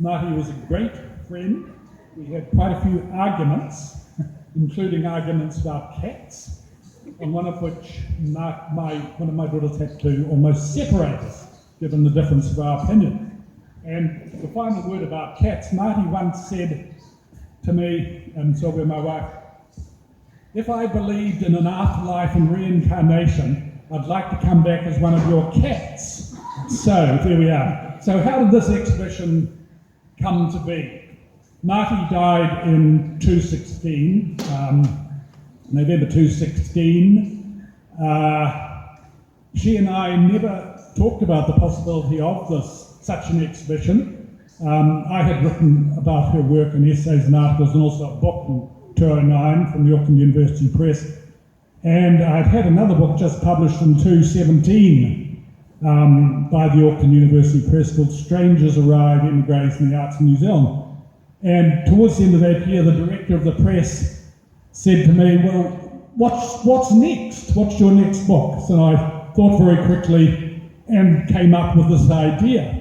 Marty was a great friend. We had quite a few arguments, including arguments about cats, on one of which one of my daughters had to almost separate us, given the difference of our opinion. And the final word about cats, Marty once said to me, and Sylvia, my wife, if I believed in an afterlife and reincarnation, I'd like to come back as one of your cats. So there we are. So how did this exhibition come to be? Marty died in 2016, November 2016. She and I never talked about the possibility of such an exhibition. I had written about her work in essays and articles, and also a book in 2009 from the Auckland University Press. And I'd had another book just published in 2017 by the Auckland University Press called Strangers Arrive, Emigres in the Arts in New Zealand. And towards the end of that year, the director of the press said to me, well, what's next? What's your next book? So I thought very quickly and came up with this idea.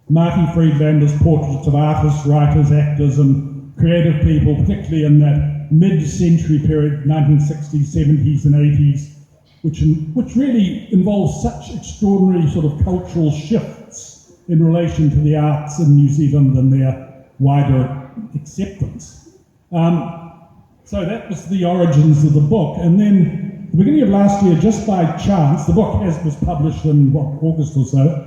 Marti Friedlander's portraits of artists, writers, actors, and creative people, particularly in that mid-century period, 1960s, 70s, and 80s, which really involves such extraordinary sort of cultural shifts in relation to the arts in New Zealand and their wider acceptance. So that was the origins of the book. And then at the beginning of last year, just by chance, the book was published in August or so,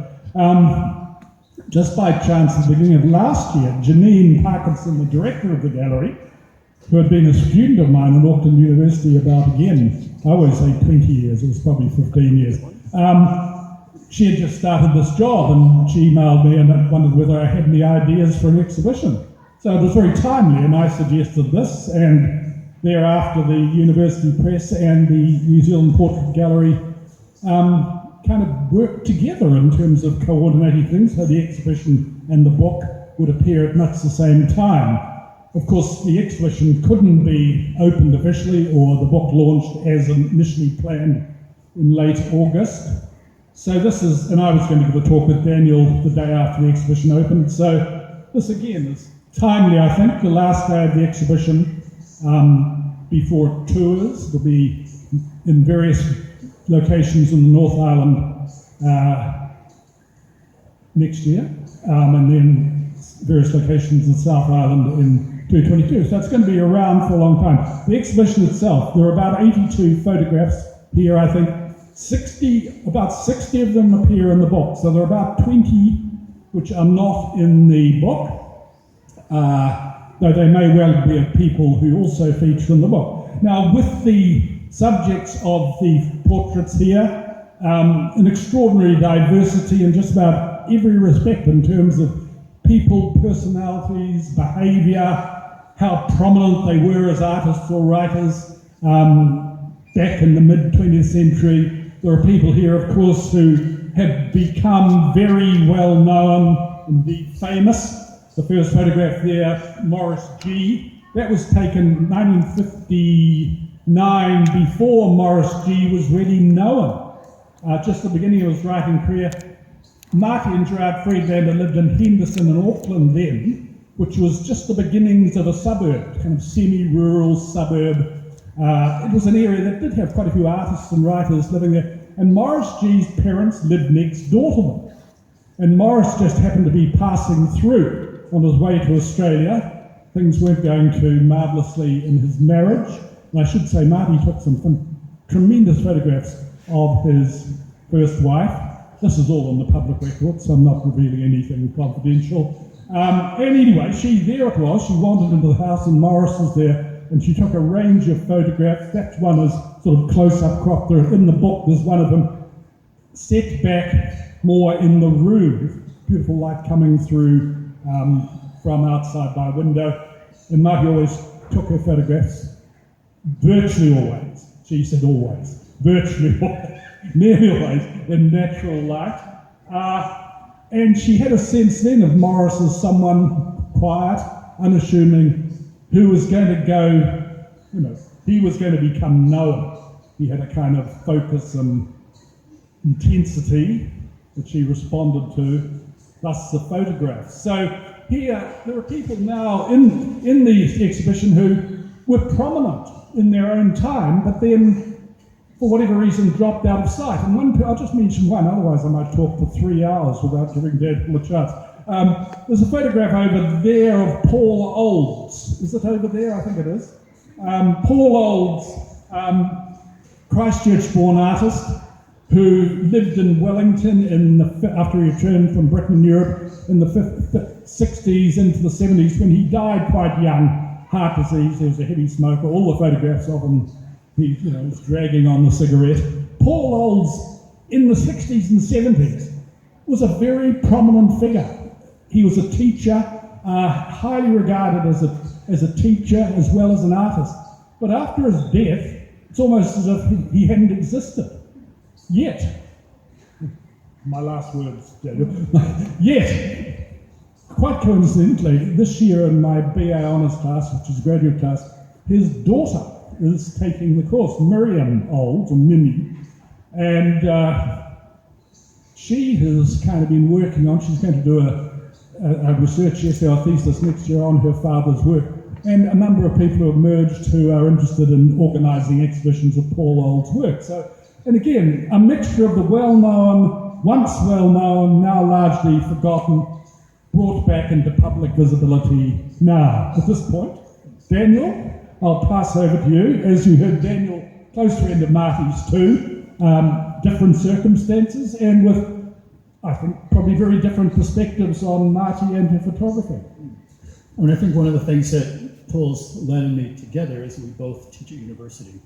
just by chance at the beginning of last year, Janine Parkinson, the director of the gallery, who had been a student of mine at Auckland University about, again, I always say 20 years, it was probably 15 years. She had just started this job, and she emailed me and wondered whether I had any ideas for an exhibition. So it was very timely, and I suggested this, and thereafter the University Press and the New Zealand Portrait Gallery kind of worked together in terms of coordinating things, so the exhibition and the book would appear at much the same time. Of course, the exhibition couldn't be opened officially or the book launched as initially planned in late August. So this is, and I was going to give a talk with Daniel the day after the exhibition opened, so this again is timely, I think. The last day of the exhibition before tours. It'll be in various locations in the North Island next year, and then various locations in South Island in 2022. So it's going to be around for a long time. The exhibition itself, there are about 82 photographs here, I think. About 60 of them appear in the book. So there are about 20 which are not in the book, though they may well be of people who also feature in the book. Now, with the subjects of the portraits here, an extraordinary diversity in just about every respect in terms of people, personalities, behaviour, how prominent they were as artists or writers back in the mid-20th century. There are people here, of course, who have become very well known, indeed famous. The first photograph there, Morris G. That was taken 1959, before Morris G. was really known. Just at the beginning of his writing career, Marty and Gerard Friedlander lived in Henderson in Auckland then, which was just the beginnings of a suburb, kind of semi-rural suburb. It was an area that did have quite a few artists and writers living there. And Morris G's parents lived next door to them. And Morris just happened to be passing through on his way to Australia. Things weren't going too marvellously in his marriage. And I should say Marty took some tremendous photographs of his first wife. This is all on the public record, so I'm not revealing anything confidential. And anyway, there it was. She wandered into the house and Morris was there, and she took a range of photographs. That one is sort of close-up crop. There in the book, there's one of them set back more in the room. Beautiful light coming through from outside by window. And Marty always took her photographs, virtually always. She said always. Virtually always. Nearly always in natural light. And she had a sense then of Morris as someone quiet, unassuming, who was going to go, he was going to become known. He had a kind of focus and intensity that she responded to, plus the photographs. So here, there are people now in the exhibition who were prominent in their own time, but then, for whatever reason, dropped out of sight. And I'll just mention one, otherwise I might talk for 3 hours without giving Daniel a chance. There's a photograph over there of Paul Olds. Is it over there? I think it is. Paul Olds, Christchurch-born artist, who lived in Wellington after he returned from Britain and Europe in the 60s into the 70s, when he died quite young, heart disease. He was a heavy smoker. All the photographs of him, he was dragging on the cigarette. Paul Olds, in the 60s and 70s, was a very prominent figure. He was a teacher, highly regarded as a teacher as well as an artist. But after his death, it's almost as if he hadn't existed. Yet, my last words, Daniel, yet, quite coincidentally, this year in my BA Honours class, which is a graduate class, his daughter is taking the course, Miriam Olds, or Mimi, and she has kind of been working on, she's going to do a research essay or thesis next year on her father's work, and a number of people have emerged who are interested in organising exhibitions of Paul Olds' work. So, and again, a mixture of the well-known, once well-known, now largely forgotten, brought back into public visibility now. At this point, Daniel, I'll pass over to you. As you heard, Daniel, close friend of Marty's too, different circumstances, and with, I think, probably very different perspectives on Marty and her photography. I think one of the things that pulls Len and me together is we both teach at university.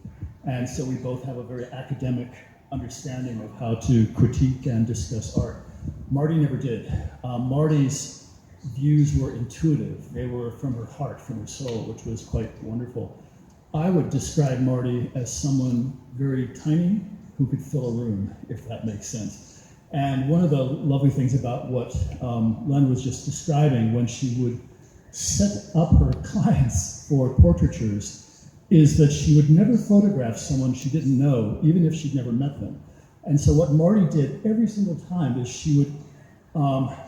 And so we both have a very academic understanding of how to critique and discuss art. Marty never did. Marty's views were intuitive. They were from her heart, from her soul, which was quite wonderful. I would describe Marty as someone very tiny who could fill a room, if that makes sense. And one of the lovely things about what Len was just describing, when she would set up her clients for portraitures, is that she would never photograph someone she didn't know, even if she'd never met them. And so what Marty did every single time is she would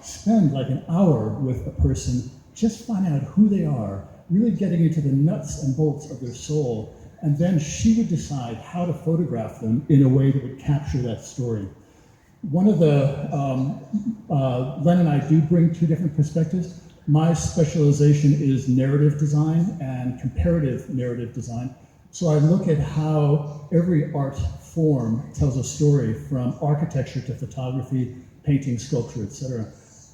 spend like an hour with a person, just finding out who they are, really getting into the nuts and bolts of their soul, and then she would decide how to photograph them in a way that would capture that story. One of the, Len and I do bring two different perspectives. My specialization is narrative design and comparative narrative design. So I look at how every art form tells a story, from architecture to photography, painting, sculpture, etc.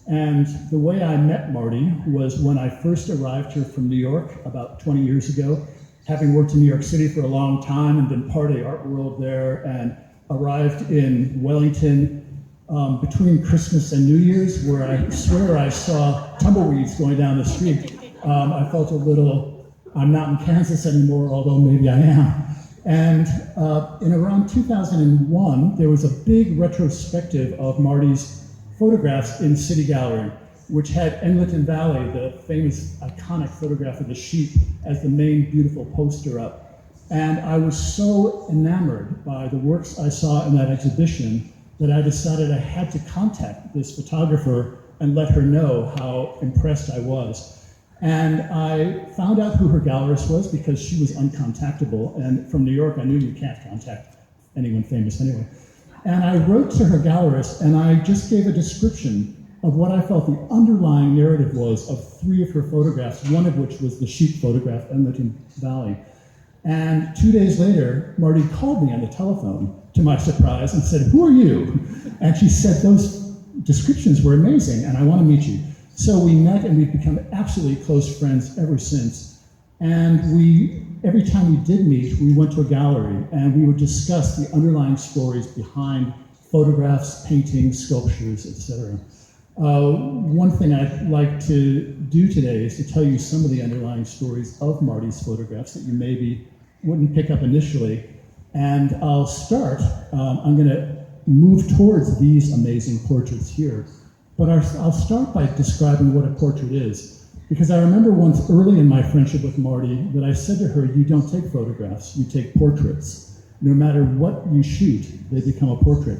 And the way I met Marty was when I first arrived here from New York about 20 years ago, having worked in New York City for a long time and been part of the art world there, and arrived in Wellington between Christmas and New Year's, where I swear I saw tumbleweeds going down the street. I felt a little, I'm not in Kansas anymore, although maybe I am. And in around 2001, there was a big retrospective of Marty's photographs in City Gallery, which had Enlighten Valley, the famous iconic photograph of the sheep, as the main beautiful poster up. And I was so enamored by the works I saw in that exhibition that I decided I had to contact this photographer and let her know how impressed I was. And I found out who her gallerist was because she was uncontactable. And from New York, I knew you can't contact anyone famous anyway. And I wrote to her gallerist, and I just gave a description of what I felt the underlying narrative was of three of her photographs, one of which was the sheep photograph, Enlighten Valley. And 2 days later, Marty called me on the telephone, to my surprise, and said, "Who are you?" And she said, "Those descriptions were amazing, and I want to meet you." So we met, and we've become absolutely close friends ever since. And every time we did meet, we went to a gallery, and we would discuss the underlying stories behind photographs, paintings, sculptures, etc. One thing I'd like to do today is to tell you some of the underlying stories of Marty's photographs that you maybe wouldn't pick up initially. And I'll start, I'm going to move towards these amazing portraits here, but I'll start by describing what a portrait is. Because I remember once early in my friendship with Marty that I said to her, "You don't take photographs, you take portraits. No matter what you shoot, they become a portrait."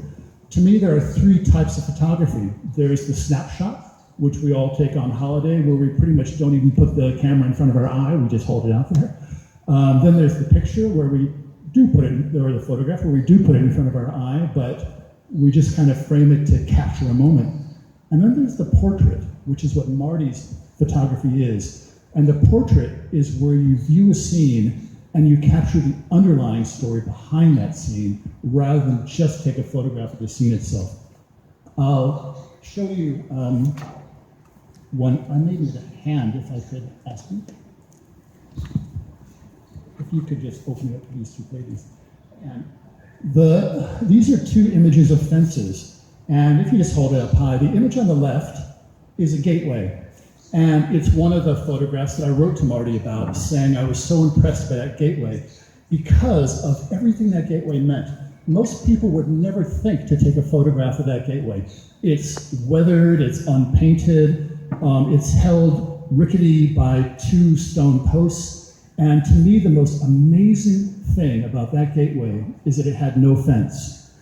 To me, there are three types of photography. There's the snapshot, which we all take on holiday, where we pretty much don't even put the camera in front of our eye, we just hold it out there. Then there's the picture where we do put it, or the photograph where we do put it in front of our eye, but we just kind of frame it to capture a moment. And then there's the portrait, which is what Marty's photography is. And the portrait is where you view a scene and you capture the underlying story behind that scene rather than just take a photograph of the scene itself. I'll show you one. I may need a hand if I could ask you. If you could just open up these two pages. And these are two images of fences. And if you just hold it up high, the image on the left is a gateway. And it's one of the photographs that I wrote to Marty about, saying I was so impressed by that gateway because of everything that gateway meant. Most people would never think to take a photograph of that gateway. It's weathered, it's unpainted, it's held rickety by 2 stone posts. And to me, the most amazing thing about that gateway is that it had no fence.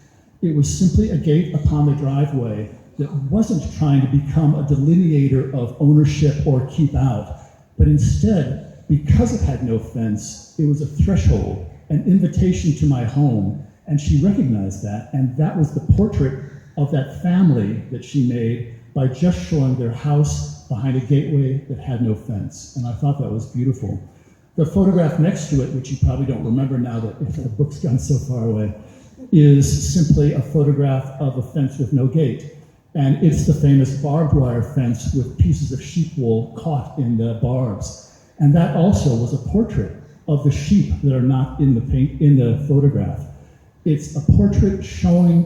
It was simply a gate upon the driveway that wasn't trying to become a delineator of ownership or keep out, but instead, because it had no fence, it was a threshold, an invitation to my home, and she recognized that, and that was the portrait of that family that she made by just showing their house behind a gateway that had no fence, and I thought that was beautiful. The photograph next to it, which you probably don't remember now that the book's gone so far away, is simply a photograph of a fence with no gate. And it's the famous barbed wire fence with pieces of sheep wool caught in the barbs. And that also was a portrait of the sheep that are not in the photograph. It's a portrait showing,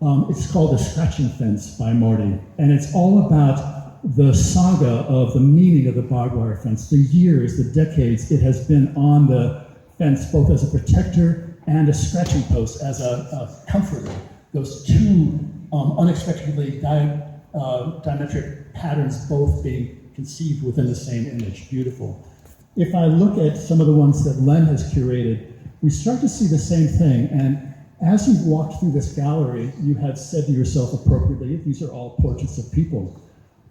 it's called The Scratching Fence by Marty. And it's all about the saga of the meaning of the barbed wire fence, the years, the decades it has been on the fence, both as a protector and a scratching post, as a comforter. Those two unexpectedly diametric patterns both being conceived within the same image. Beautiful. If I look at some of the ones that Len has curated, we start to see the same thing. And as you've walked through this gallery, you have said to yourself appropriately, these are all portraits of people.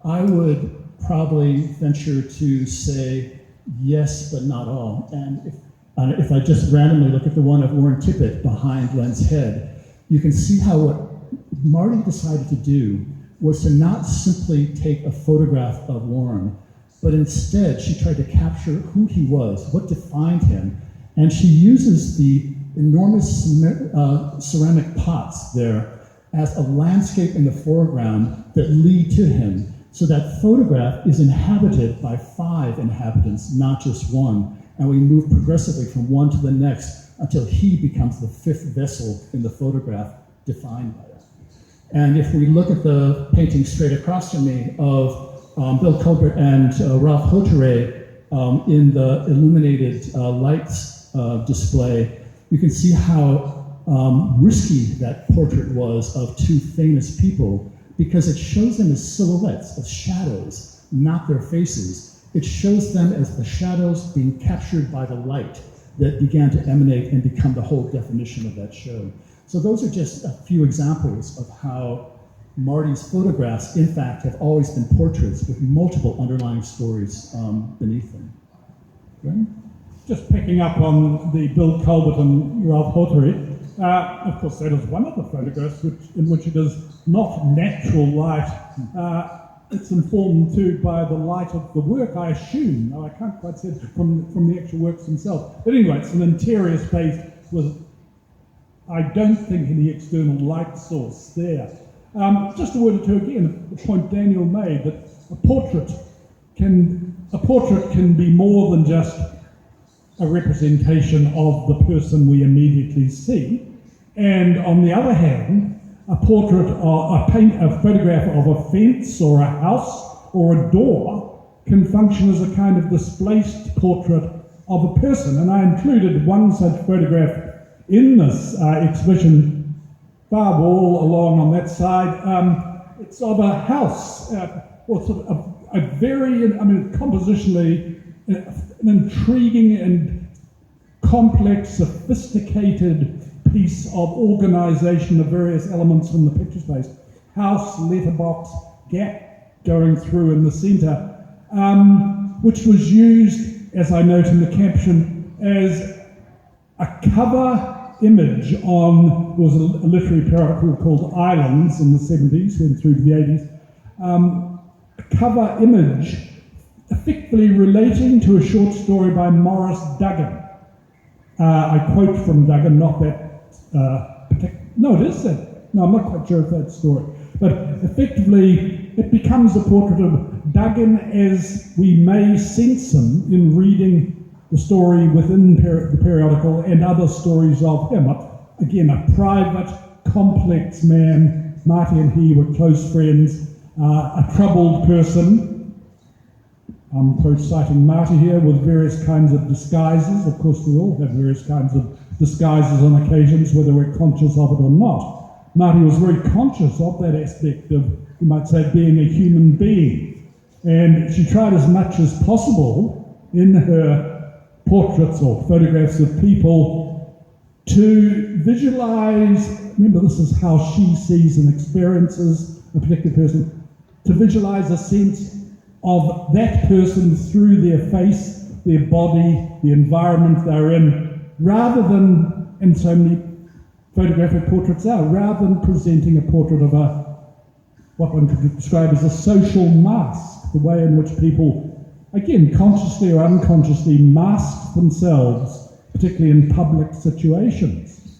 I would probably venture to say yes, but not all. And if I just randomly look at the one of Warren Tippett behind Len's head, you can see how what Marty decided to do was to not simply take a photograph of Warren, but instead she tried to capture who he was, what defined him, and she uses the enormous ceramic pots there as a landscape in the foreground that lead to him. So that photograph is inhabited by 5 inhabitants, not just one, and we move progressively from one to the next until he becomes the 5th vessel in the photograph defined by that. And if we look at the painting straight across from me of Bill Colbert and Ralph Hauterive in the illuminated lights display, you can see how risky that portrait was of 2 famous people, because it shows them as silhouettes, as shadows, not their faces. It shows them as the shadows being captured by the light that began to emanate and become the whole definition of that show. So those are just a few examples of how Marty's photographs, in fact, have always been portraits with multiple underlying stories beneath them. Right? Just picking up on the Bill Colbert and Ralph Hauterive, of course, that is one of the photographs in which it is not natural light. It's informed too by the light of the work, I assume. No, I can't quite say from the actual works themselves. But anyway, it's an interior space with, I don't think, any external light source there. Just a word or two again, the point Daniel made, that a portrait can be more than just a representation of the person we immediately see. And on the other hand, a portrait or a photograph of a fence or a house or a door can function as a kind of displaced portrait of a person. And I included one such photograph in this exhibition, far wall along on that side. It's of a house, or sort of a very, compositionally, an intriguing and complex, sophisticated piece of organization of various elements from the picture space. House, letterbox, gap, going through in the centre, which was used, as I note in the caption, as a cover image on, there was a literary periodical called Islands in the 70s, went through to the 80s, a cover image effectively relating to a short story by Maurice Duggan. I quote from Duggan, not that particular, no it is that, no I'm not quite sure if that's the story, but effectively it becomes a portrait of Duggan as we may sense him in reading the story within the periodical and other stories of him. Again, a private, complex man. Marty and he were close friends, a troubled person. I'm quote citing Marty here, with various kinds of disguises. Of course, we all have various kinds of disguises on occasions, whether we're conscious of it or not. Marty was very conscious of that aspect of, you might say, being a human being. And she tried as much as possible in her portraits or photographs of people to visualize, remember this is how she sees and experiences a particular person, to visualize a sense of that person through their face, their body, the environment they're in, rather than, and so many photographic portraits are, rather than presenting a portrait of what one could describe as a social mask, the way in which people, again, consciously or unconsciously, mask themselves, particularly in public situations.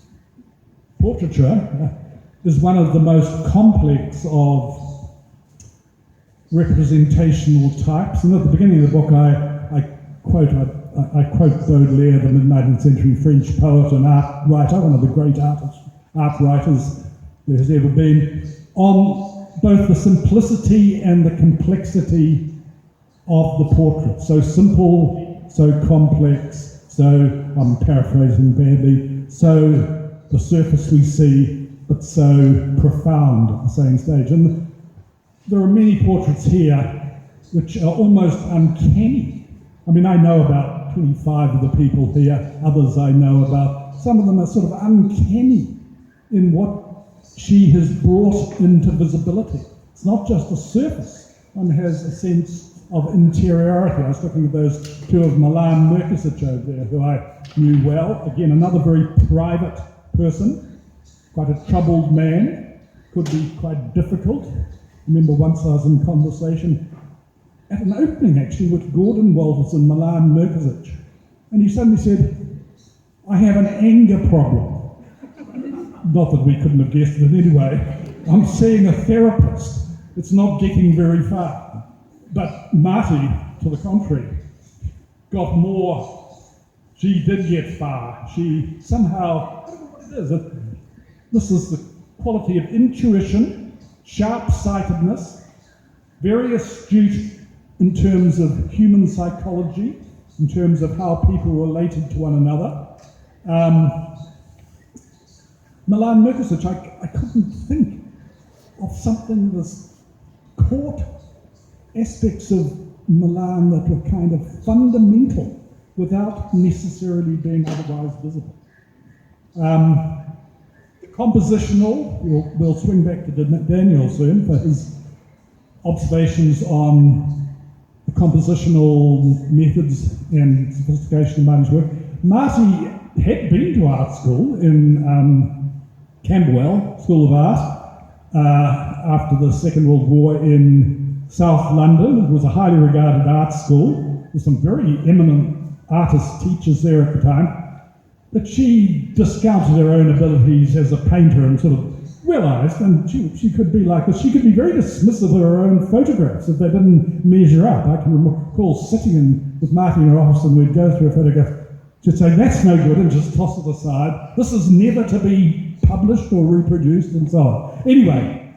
Portraiture is one of the most complex of representational types, and at the beginning of the book I quote Baudelaire, the mid-19th century French poet and art writer, one of the great art writers there has ever been, on both the simplicity and the complexity of the portrait. So simple, so complex, so, I'm paraphrasing badly, so the surface we see, but so profound at the same stage. And there are many portraits here which are almost uncanny. I mean, I know about 25 of the people here, others I know about. Some of them are sort of uncanny in what she has brought into visibility. It's not just a surface. One has a sense of interiority. I was looking at those two of Milan Merkisic over there, who I knew well. Again, another very private person, quite a troubled man, could be quite difficult. I remember once I was in conversation at an opening actually with Gordon Walters and Milan Merkisic, and he suddenly said, I have an anger problem. Not that we couldn't have guessed it anyway. I'm seeing a therapist. It's not getting very far. But Marty, to the contrary, got more. She did get far. She somehow, I don't know what it is. This is the quality of intuition, sharp-sightedness, very astute in terms of human psychology, in terms of how people related to one another. Milan Merkisic, I couldn't think of something that caught aspects of Milan that were kind of fundamental without necessarily being otherwise visible. The compositional, we'll swing back to Daniel soon for his observations on the compositional methods and sophistication of Marty's work. Marty had been to art school in Camberwell School of Art after the Second World War in South London. It was a highly regarded art school with some very eminent artist teachers there at the time. But she discounted her own abilities as a painter and sort of realised, and she could be like this, she could be very dismissive of her own photographs if they didn't measure up. I can recall sitting with Marty in her office and we'd go through a photograph. She'd say, that's no good, and just toss it aside. This is never to be published or reproduced, and so on. Anyway,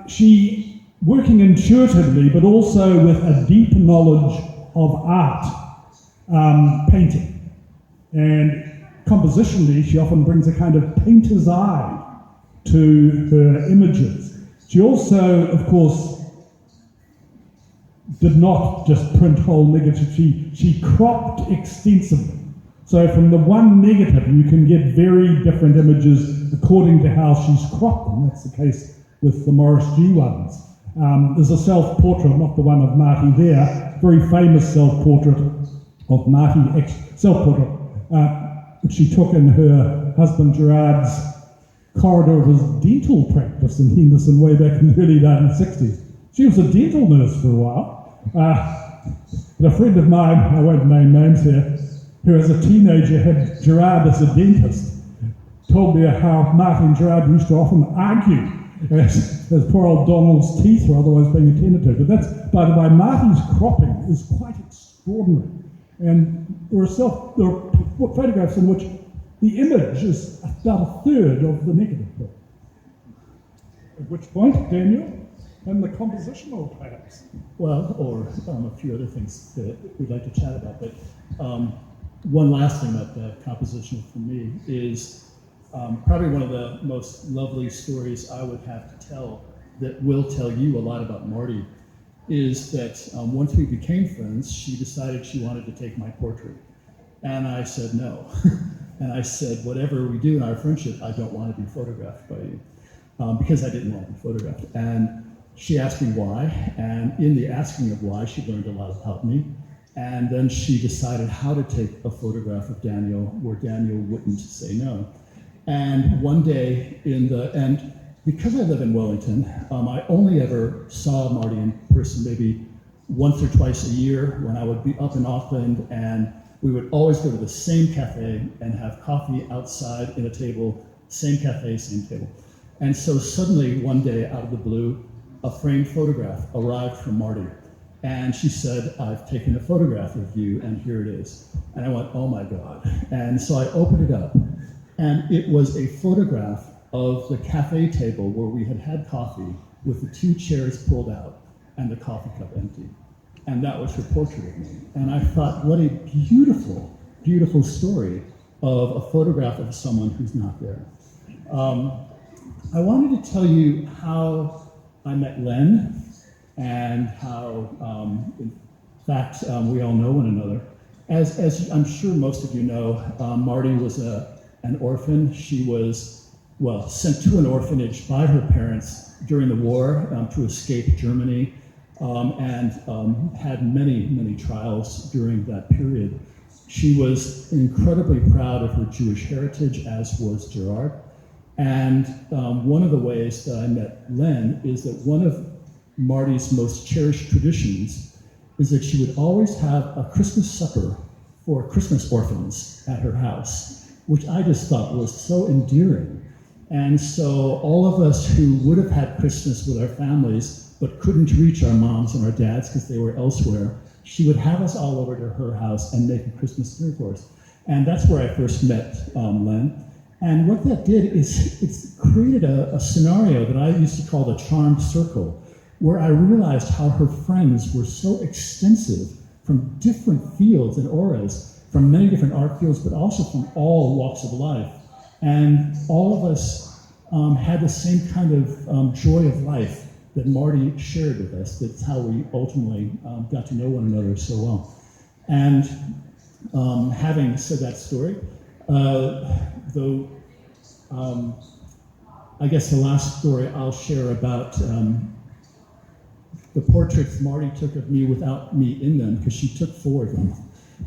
she, working intuitively, but also with a deep knowledge of art, painting. And compositionally, she often brings a kind of painter's eye to her images. She also, of course, did not just print whole negatives, she cropped extensively. So from the one negative, you can get very different images according to how she's cropped them. That's the case with the Morris G ones. There's a self-portrait, not the one of Marty there, very famous self-portrait of Marty, self-portrait, which she took in her husband Gerard's corridor of his dental practice in Henderson way back in the early 1960s. She was a dental nurse for a while. But a friend of mine, I won't name names here, who as a teenager had Gerard as a dentist, told me how Marty and Gerard used to often argue as poor old Donald's teeth were otherwise being attended to. But that's, by the way, Marty's cropping is quite extraordinary. And there are photographs in which the image is about a third of the negative. At which point, Daniel, and the compositional perhaps. Well, or a few other things that we'd like to chat about. But one last thing about the compositional for me is probably one of the most lovely stories I would have to tell that will tell you a lot about Marty is that once we became friends, she decided she wanted to take my portrait. And I said no. And I said, whatever we do in our friendship, I don't want to be photographed by you. Because I didn't want to be photographed. And she asked me why, and in the asking of why, she learned a lot about me. And then she decided how to take a photograph of Daniel where Daniel wouldn't say no. And one day and because I live in Wellington, I only ever saw Marty in person maybe once or twice a year when I would be up in Auckland, and we would always go to the same cafe and have coffee outside in a table, same cafe, same table. And so suddenly one day out of the blue, a framed photograph arrived from Marty. And she said, I've taken a photograph of you and here it is. And I went, oh my God. And so I opened it up and it was a photograph of the cafe table where we had had coffee with the two chairs pulled out and the coffee cup empty. And that was her portrait of me. And I thought, what a beautiful, beautiful story of a photograph of someone who's not there. I wanted to tell you how I met Len and how, in fact, we all know one another. As I'm sure most of you know, Marty was an orphan. She was, well, sent to an orphanage by her parents during the war to escape Germany and had many, many trials during that period. She was incredibly proud of her Jewish heritage, as was Gerard. And one of the ways that I met Len is that one of Marty's most cherished traditions is that she would always have a Christmas supper for Christmas orphans at her house, which I just thought was so endearing. And so all of us who would have had Christmas with our families but couldn't reach our moms and our dads because they were elsewhere, she would have us all over to her house and make a Christmas dinner for us. And that's where I first met Len. And what that did is it's created a scenario that I used to call the charmed circle, where I realized how her friends were so extensive from different fields and auras, from many different art fields, but also from all walks of life. And all of us had the same kind of joy of life that Marty shared with us. That's how we ultimately got to know one another so well. And having said that story, though I guess the last story I'll share about the portraits Marty took of me without me in them, because she took 4 of them.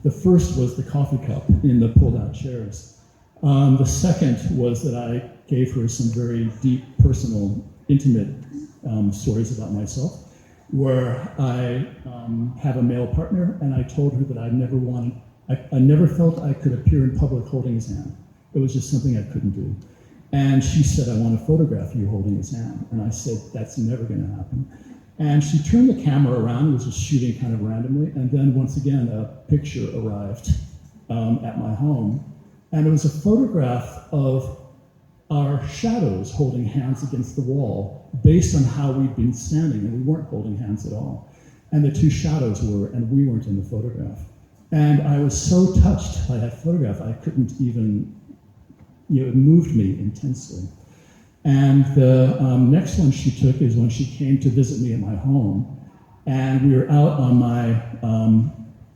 The first was the coffee cup in the pulled-out chairs. The second was that I gave her some very deep, personal, intimate stories about myself, where I have a male partner, and I told her that I never felt I could appear in public holding his hand. It was just something I couldn't do. And she said, I want to photograph you holding his hand. And I said, that's never going to happen. And she turned the camera around, was just shooting kind of randomly, and then once again, a picture arrived at my home. And it was a photograph of our shadows holding hands against the wall based on how we'd been standing, and we weren't holding hands at all. And the 2 shadows were, and we weren't in the photograph. And I was so touched by that photograph, I couldn't even, it moved me intensely. And the next one she took is when she came to visit me at my home. And we were out on my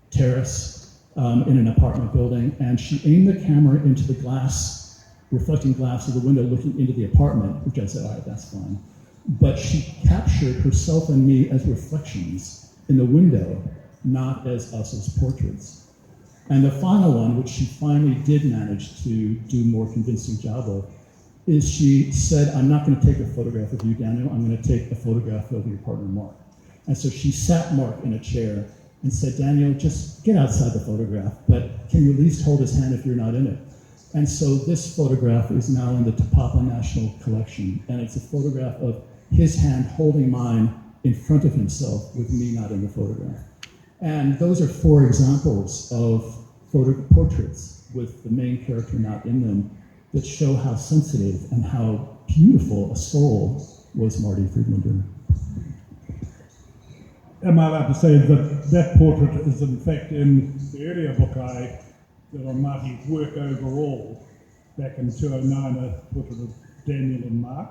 terrace in an apartment building, and she aimed the camera into the glass, reflecting glass of the window looking into the apartment, which I said, all right, that's fine. but she captured herself and me as reflections in the window, not as us as portraits. And the final one, which she finally did manage to do a more convincing job of, is she said, I'm not going to take a photograph of you, Daniel, I'm going to take a photograph of your partner, Mark. And so she sat Mark in a chair and said, Daniel, just get outside the photograph, but can you at least hold his hand if you're not in it? And so this photograph is now in the Tapapa National Collection, and it's a photograph of his hand holding mine in front of himself with me not in the photograph. And those are 4 examples of portraits with the main character not in them that show how sensitive and how beautiful a soul was Marti Friedlander. Am I allowed to say that that portrait is in fact in the earlier book I did on Marty's work overall, back in 2009, a portrait of Daniel and Mark.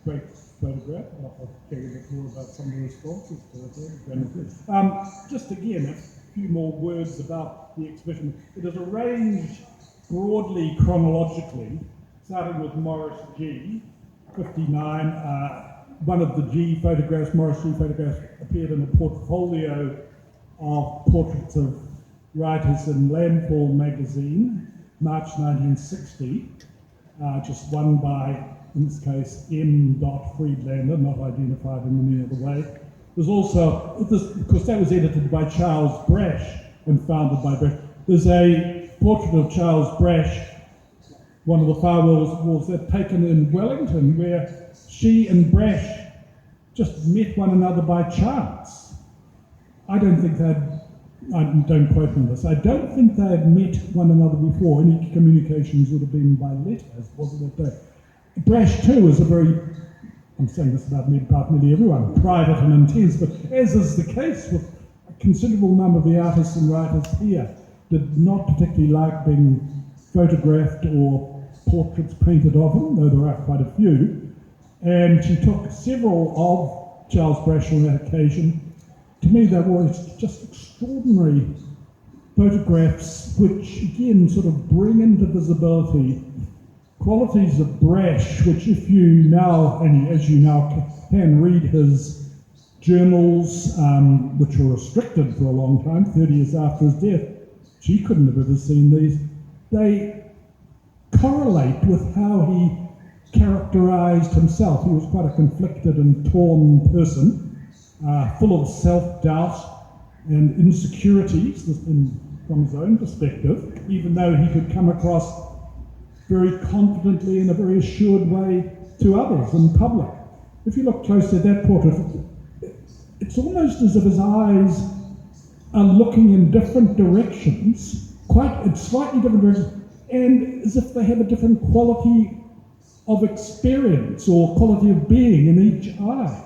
Great photograph. I'll tell you a bit more about some of the responses to it. Just again, a few more words about the exhibition. It is arranged broadly chronologically, starting with Morris G, 59. One of the G photographs, Morris G photographs, appeared in a portfolio of portraits of writers in Landfall magazine, March 1960, just one by, in this case, M. Friedlander, not identified in any other way. There's also, of course, that was edited by Charles Brash and founded by Brash. There's a portrait of Charles Brash, one of the farewells that taken in Wellington, where she and Brash just met one another by chance. I don't quote me on this, I don't think they had met one another before. Any communications would have been by letters, wasn't it? Brash too is a very, I'm saying this about nearly everyone, private and intense, but as is the case with a considerable number of the artists and writers here, did not particularly like being photographed or portraits painted of them, though there are quite a few. And she took several of Charles Brash on that occasion. To me, they were just extraordinary photographs, which again sort of bring into visibility qualities of Brash, which if you now, and as you now can read his journals, which were restricted for a long time, 30 years after his death, she couldn't have ever seen these. They correlate with how he characterized himself. He was quite a conflicted and torn person, full of self-doubt and insecurities from his own perspective, even though he could come across very confidently in a very assured way to others in public. If you look closely at that portrait, it's almost as if his eyes are looking in different directions, in slightly different directions, and as if they have a different quality of experience or quality of being in each eye.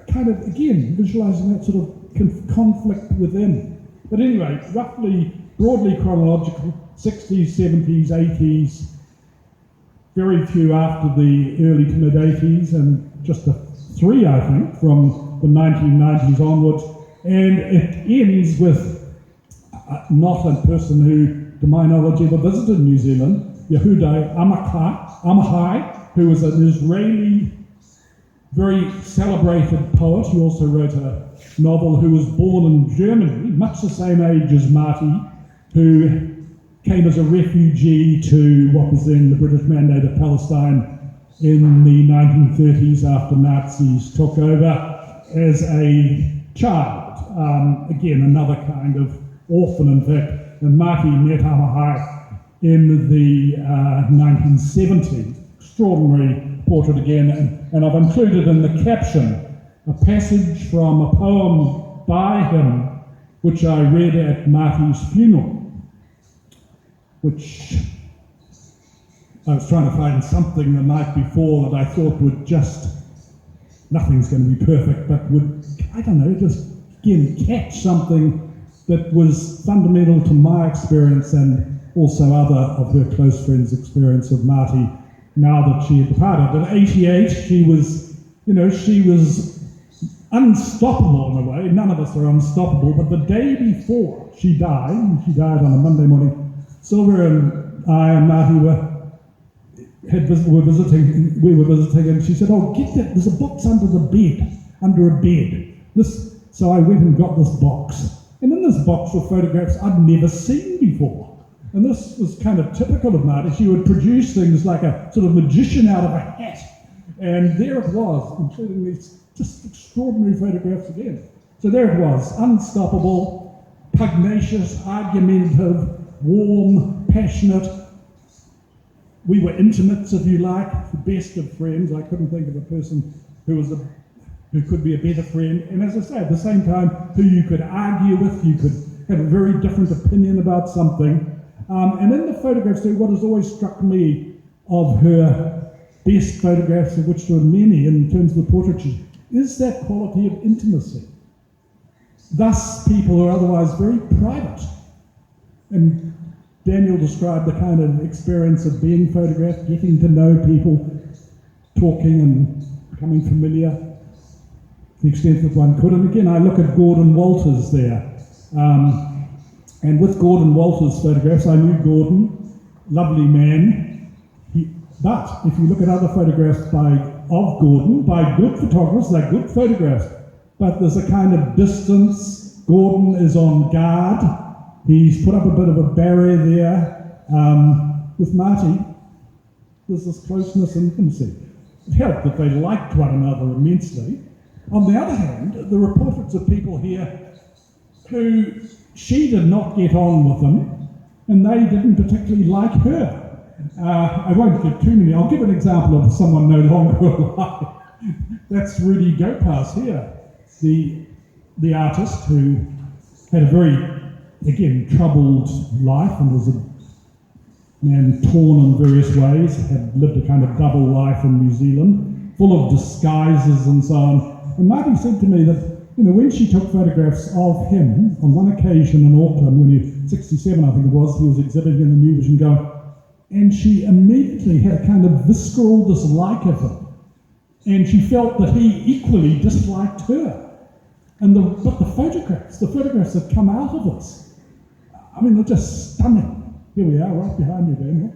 Kind of, again, visualizing that sort of conflict within. But anyway, roughly, broadly chronological, 60s, 70s, 80s, very few after the early to mid 80s, and just 3, I think, from the 1990s onwards. And it ends with not a person who, to my knowledge, ever visited New Zealand, Yehuda Amichai, who was an Israeli, very celebrated poet. He also wrote a novel, who was born in Germany, much the same age as Marty, who came as a refugee to what was then the British Mandate of Palestine in the 1930s after Nazis took over as a child. Again, another kind of orphan, in fact. And Marty met Amichai in the 1970s. Extraordinary portrait again, and I've included in the caption a passage from a poem by him which I read at Marty's funeral, which I was trying to find something the night before that I thought would just, nothing's going to be perfect, but would, I don't know, just again catch something that was fundamental to my experience and also other of her close friends' experience of Marty now that she had departed. At 88, she was unstoppable in a way. None of us are unstoppable, but the day before she died on a Monday morning, Silver and I and Marty were we were visiting, and she said, "Oh, get that! There's a box under a bed." So I went and got this box, and in this box were photographs I'd never seen before. And this was kind of typical of Marty. She would produce things like a sort of magician out of a hat, and there it was, including these just extraordinary photographs again. So there it was, unstoppable, pugnacious, argumentative, warm, passionate. We were intimates, if you like, the best of friends. I couldn't think of a person who could be a better friend. And as I say, at the same time, who you could argue with, you could have a very different opinion about something. And in the photographs there, what has always struck me of her best photographs, of which there are many in terms of the portraiture, is that quality of intimacy. Thus, people are otherwise very private. And Daniel described the kind of experience of being photographed, getting to know people, talking and becoming familiar to the extent that one could. And again, I look at Gordon Walters there. And with Gordon Walters' photographs, I knew Gordon, lovely man. But if you look at other photographs of Gordon, by good photographers, they're good photographs. But there's a kind of distance. Gordon is on guard. He's put up a bit of a barrier there. With Marty, there's this closeness and intimacy. It helped that they liked one another immensely. On the other hand, there are portraits of people here who she did not get on with them, and they didn't particularly like her. I won't give too many. I'll give an example of someone no longer alive. That's Rudy Gopas here, the artist who had a very, again, troubled life and was a man torn in various ways, had lived a kind of double life in New Zealand, full of disguises and so on. And Marty said to me that, when she took photographs of him on one occasion in Auckland, when he was 67, I think it was, he was exhibiting in the New Vision Go, and she immediately had a kind of visceral dislike of him. And she felt that he equally disliked her. But the photographs that come out of this, I mean, they're just stunning. Here we are, right behind you, Daniel.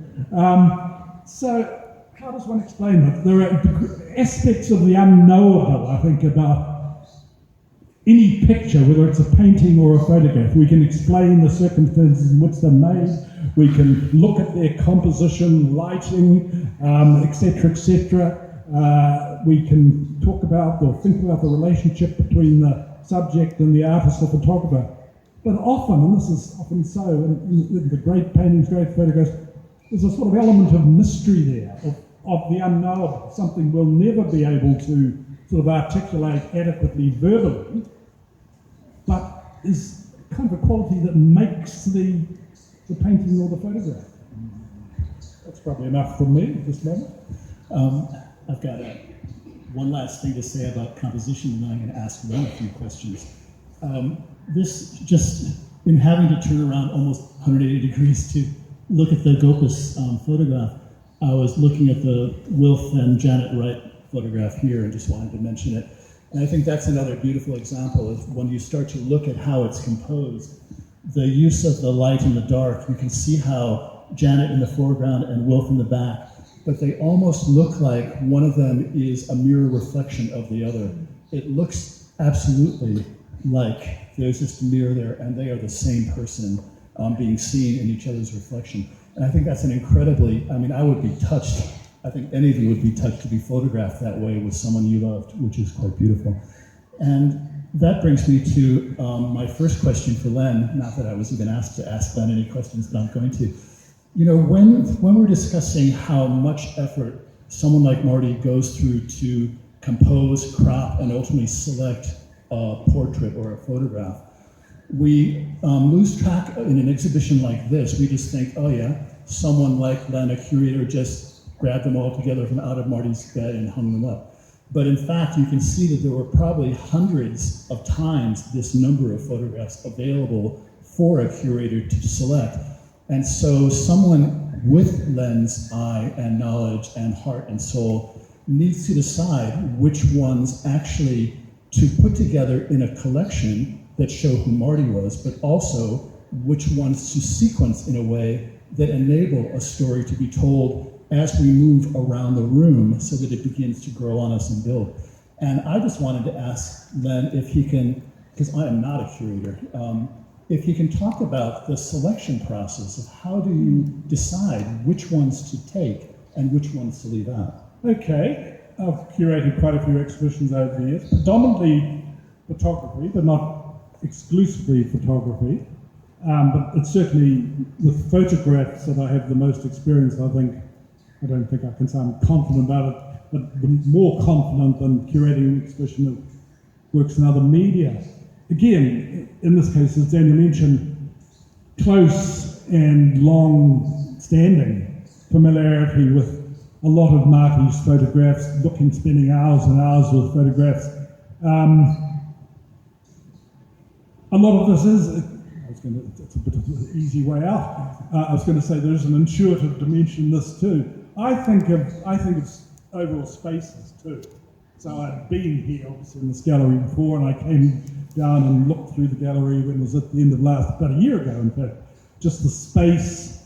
So how does one explain that? There are aspects of the unknowable, I think, about any picture, whether it's a painting or a photograph. We can explain the circumstances in which they're made. We can look at their composition, lighting, etc., etc. We can talk about or think about the relationship between the subject and the artist or photographer. But often, and this is often so in the great paintings, great photographs, there's a sort of element of mystery there, of the unknowable, something we'll never be able to sort of articulate adequately verbally, but is kind of a quality that makes the painting or the photograph. That's probably enough from me at this moment. I've got one last thing to say about composition, and then I'm going to ask Len a few questions. This, just in having to turn around almost 180 degrees to look at the Gopas photograph, I was looking at the Wilf and Janet Wright photograph here and just wanted to mention it. And I think that's another beautiful example of when you start to look at how it's composed, the use of the light and the dark. You can see how Janet in the foreground and Wilf in the back, but they almost look like one of them is a mirror reflection of the other. It looks absolutely like there's just a mirror there and they are the same person being seen in each other's reflection. And I think that's an incredibly, I would be touched. I think any of you would be touched to be photographed that way with someone you loved, which is quite beautiful. And that brings me to my first question for Len, not that I was even asked to ask Len any questions, but I'm going to. When we're discussing how much effort someone like Marty goes through to compose, crop, and ultimately select a portrait or a photograph, we lose track in an exhibition like this. We just think, oh yeah, someone like Len, a curator, just grabbed them all together from out of Marty's bed and hung them up. But in fact, you can see that there were probably hundreds of times this number of photographs available for a curator to select. And so someone with Len's eye and knowledge and heart and soul needs to decide which ones actually to put together in a collection that show who Marty was, but also which ones to sequence in a way that enable a story to be told as we move around the room so that it begins to grow on us and build. And I just wanted to ask Len if he can, because I am not a curator, if he can talk about the selection process of how do you decide which ones to take and which ones to leave out. Okay, I've curated quite a few exhibitions over the years, predominantly photography, but not exclusively photography. But it's certainly with photographs that I have the most experience. I don't think I can say I'm confident about it, but the more confident than curating an exhibition that works in other media. Again, in this case, as Daniel mentioned, close and long-standing familiarity with a lot of Marty's photographs, spending hours and hours with photographs. A lot of this is, it's a bit of an easy way out. I was going to say there's an intuitive dimension in this too. I think it's overall spaces too. So I'd been here obviously in this gallery before, and I came down and looked through the gallery when it was at the end of about a year ago, in fact. Just the space,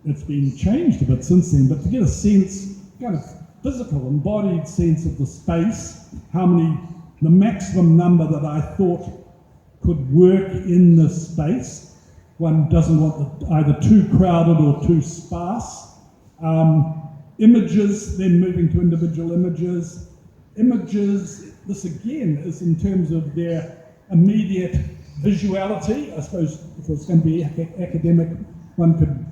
it's been changed a bit since then, but to get a sense, kind of physical, embodied sense of the space, the maximum number that I thought could work in this space. One doesn't want it either too crowded or too sparse. Images, then moving to individual images. Images, this again is in terms of their immediate visuality. I suppose if it's going to be academic, one could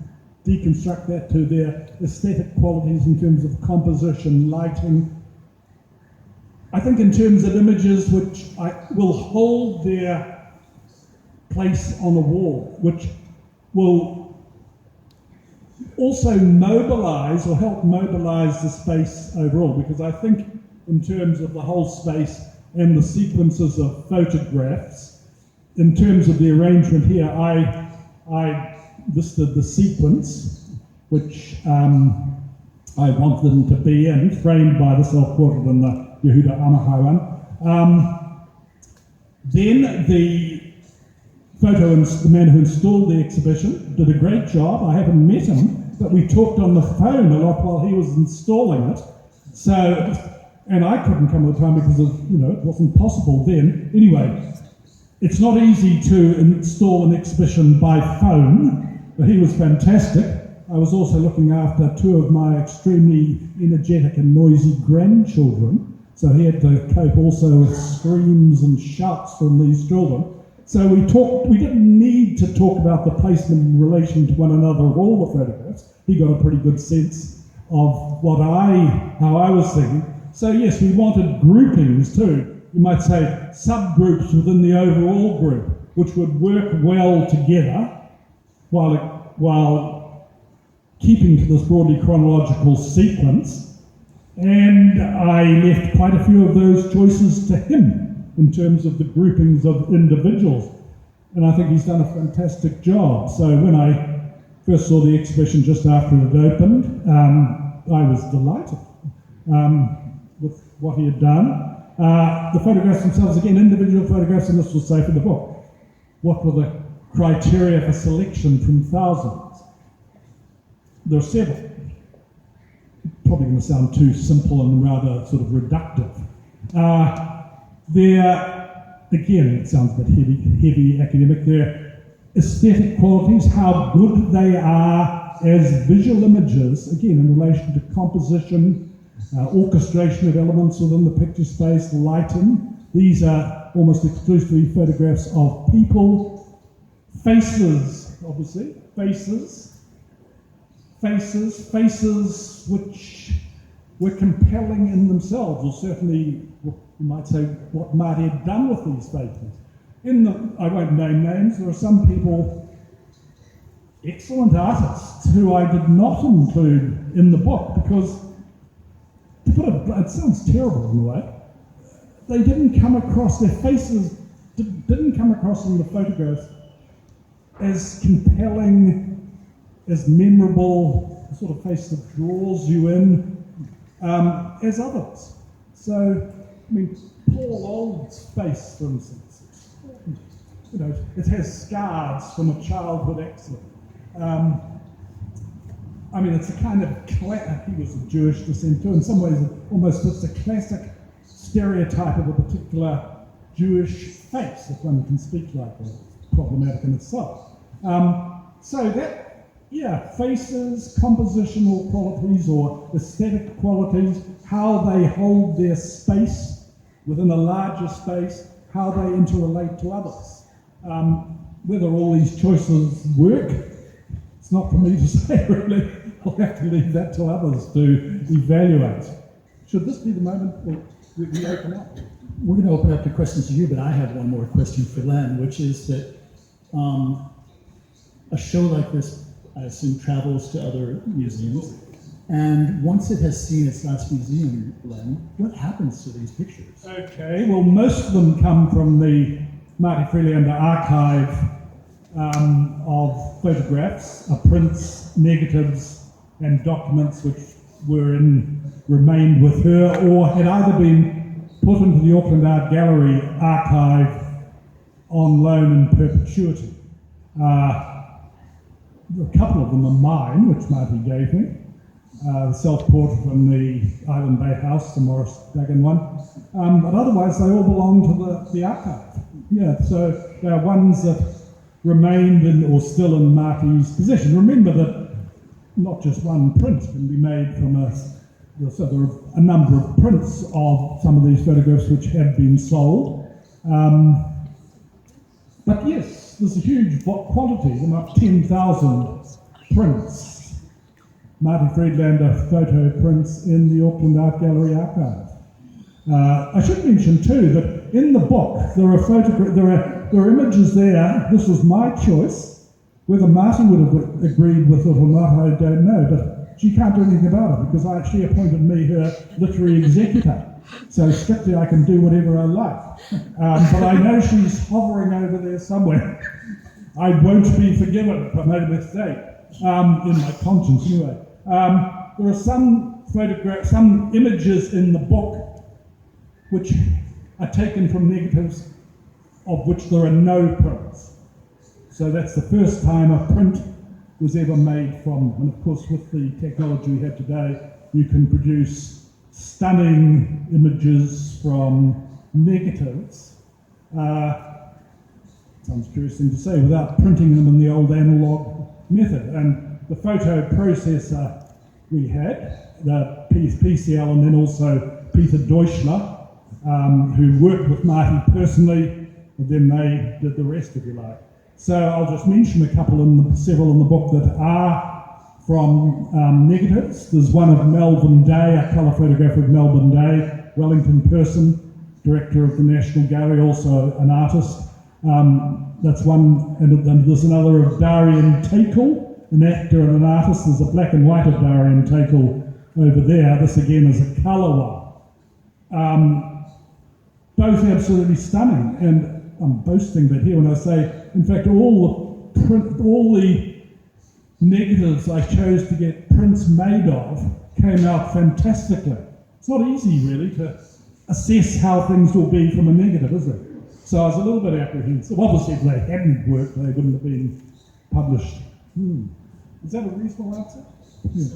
deconstruct that to their aesthetic qualities in terms of composition, lighting. I think in terms of images which will hold their place on a wall, which will also mobilize or help mobilize the space overall, because I think in terms of the whole space and the sequences of photographs, in terms of the arrangement here, I listed the sequence which I want them to be in, framed by the self-portrait and the Yehuda Amichai. Then the the man who installed the exhibition did a great job. I haven't met him, but we talked on the phone a lot while he was installing it. So, and I couldn't come at the time because of, it wasn't possible then. Anyway, it's not easy to install an exhibition by phone, but he was fantastic. I was also looking after two of my extremely energetic and noisy grandchildren, so he had to cope also with screams and shouts from these children. So we didn't need to talk about the placement in relation to one another of all the photographs. He got a pretty good sense of how I was thinking. So yes, we wanted groupings too. You might say subgroups within the overall group, which would work well together while keeping to this broadly chronological sequence. And I left quite a few of those choices to him in terms of the groupings of individuals. And I think he's done a fantastic job. So when I first saw the exhibition just after it opened, I was delighted with what he had done. The photographs themselves, again, individual photographs, and this will say for the book, what were the criteria for selection from thousands? There are several. Probably going to sound too simple and rather sort of reductive. Again, it sounds a bit heavy academic, their aesthetic qualities, how good they are as visual images, again, in relation to composition, orchestration of elements within the picture space, lighting. These are almost exclusively photographs of people, faces, obviously, faces which were compelling in themselves, or certainly, you might say, what Marty had done with these faces. I won't name names, there are some people, excellent artists, who I did not include in the book because, it sounds terrible in a way, they didn't come across, their faces didn't come across in the photographs as compelling, as memorable, the sort of face that draws you in, as others. So, Paul Old's face, for instance, it has scars from a childhood accident. I mean, it's a kind of, he was of Jewish descent too. In some ways, it almost fits a classic stereotype of a particular Jewish face, if one can speak like that. It's problematic in itself. So that, yeah, faces, compositional qualities or aesthetic qualities, how they hold their space within a larger space, how they interrelate to others. Whether all these choices work, it's not for me to say, really. I'll have to leave that to others to evaluate. Should this be the moment we open up? We're going to open up to questions to you, but I have one more question for Len, which is that a show like this, I assume, travels to other museums. And once it has seen its last museum, Len, what happens to these pictures? Okay, well, most of them come from the Marti Friedlander archive of photographs, prints, negatives, and documents which remained with her or had either been put into the Auckland Art Gallery archive on loan in perpetuity. A couple of them are mine, which Marty gave me. The self-portrait from the Island Bay House, the Morris Duggan one. But otherwise, they all belong to the archive. Yeah, so they are ones that remained in or still in Marty's possession. Remember that not just one print can be made from so there are a number of prints of some of these photographs which have been sold. But yes, there's a huge quantity, about 10,000 prints, Marti Friedlander photo prints in the Auckland Art Gallery archive. I should mention too that in the book there are images there. This was my choice. Whether Marty would have agreed with it or not, I don't know, but she can't do anything about it because she appointed me her literary executor. So strictly I can do whatever I like. But I know she's hovering over there somewhere. I won't be forgiven if I made a mistake, in my conscience anyway. There are some photographs, some images in the book which are taken from negatives of which there are no prints. So that's the first time a print was ever made from them. And of course, with the technology we have today, you can produce stunning images from negatives. Sounds curious thing to say, without printing them in the old analog method. And the photo processor we had, the PCL, and then also Peter Deutschler, who worked with Marty personally, and then they did the rest, if you like. So I'll just mention several in the book that are from negatives. There's one of Melbourne Day, a colour photograph of Melbourne Day, Wellington Person, director of the National Gallery, also an artist. That's one, and then there's another of Darian Takel, an actor and an artist. There's a black and white of Darian Takel over there. This again is a colour one. Both absolutely stunning, and I'm boasting that here when I say, in fact, all the negatives I chose to get prints made of came out fantastically. It's not easy, really, to assess how things will be from a negative, is it? So I was a little bit apprehensive. Obviously, if they hadn't worked, they wouldn't have been published. Is that a reasonable answer? Yeah.